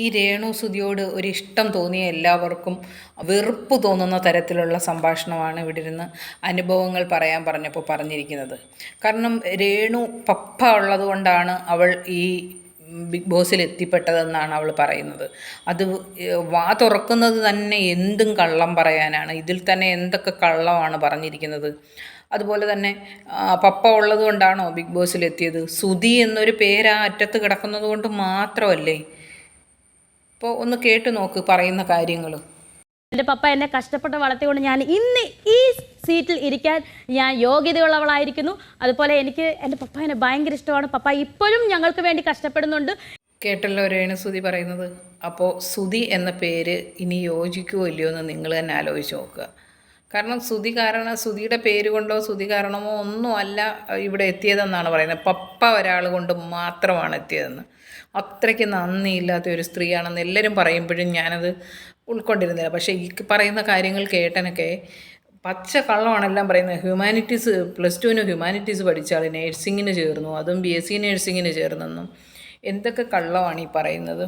ഈ രേണുസുതിയോട് ഒരിഷ്ടം തോന്നിയ എല്ലാവർക്കും വെറുപ്പ് തോന്നുന്ന തരത്തിലുള്ള സംഭാഷണമാണ് ഇവിടെ ഇരുന്ന് അനുഭവങ്ങൾ പറയാൻ പറഞ്ഞപ്പോൾ പറഞ്ഞിരിക്കുന്നത്. കാരണം രേണു പപ്പ ഉള്ളത് കൊണ്ടാണ് അവൾ ഈ ബിഗ് ബോസിൽ എത്തിപ്പെട്ടതെന്നാണ് അവൾ പറയുന്നത്. അത് വാ തുറക്കുന്നത് തന്നെ എന്തും കള്ളം പറയാനാണ്. ഇതിൽ തന്നെ എന്തൊക്കെ കള്ളമാണ് പറഞ്ഞിരിക്കുന്നത്. അതുപോലെ തന്നെ പപ്പ ഉള്ളത് കൊണ്ടാണോ ബിഗ് ബോസിലെത്തിയത്? സുധി എന്നൊരു പേര് ആ അറ്റത്ത് കിടക്കുന്നത് കൊണ്ട് മാത്രമല്ലേ? അപ്പോൾ ഒന്ന് കേട്ടു നോക്ക് പറയുന്ന കാര്യങ്ങൾ. എൻ്റെ പപ്പ എന്നെ കഷ്ടപ്പെട്ട് വളർത്തിക്കൊണ്ട് ഞാൻ ഇന്ന് ഈ സീറ്റിൽ ഇരിക്കാൻ ഞാൻ യോഗ്യതയുള്ളവളായിരിക്കുന്നു. അതുപോലെ എനിക്ക് എൻ്റെ പപ്പേനെ ഭയങ്കര ഇഷ്ടമാണ്. പപ്പ ഇപ്പോഴും ഞങ്ങൾക്ക് വേണ്ടി കഷ്ടപ്പെടുന്നുണ്ട്. കേട്ടല്ലോ രേണുസുതി പറയുന്നത്. അപ്പോൾ സുധി എന്ന പേര് ഇനി യോജിക്കുമോ ഇല്ലയോ എന്ന് നിങ്ങൾ തന്നെ ആലോചിച്ച് നോക്കുക. കാരണം സുധിയുടെ പേര് കൊണ്ടോ സുധി കാരണമോ ഒന്നും അല്ല ഇവിടെ എത്തിയതെന്നാണ് പറയുന്നത്. പപ്പ ഒരാൾ കൊണ്ട് മാത്രമാണ് എത്തിയതെന്ന്. അത്രയ്ക്ക് നന്ദിയില്ലാത്ത ഒരു സ്ത്രീയാണെന്ന് എല്ലാവരും പറയുമ്പോഴും ഞാനത് ഉൾക്കൊണ്ടിരുന്നില്ല. പക്ഷേ ഈ പറയുന്ന കാര്യങ്ങൾ കേട്ടനൊക്കെ പച്ച കള്ളമാണെല്ലാം പറയുന്നത്. ഹ്യൂമാനിറ്റീസ് +2 ഹ്യൂമാനിറ്റീസ് പഠിച്ച ആൾ നേഴ്സിങ്ങിന് ചേർന്നു, അതും BSc നേഴ്സിങ്ങിന് ചേർന്നെന്നും എന്തൊക്കെ കള്ളമാണ് ഈ പറയുന്നത്.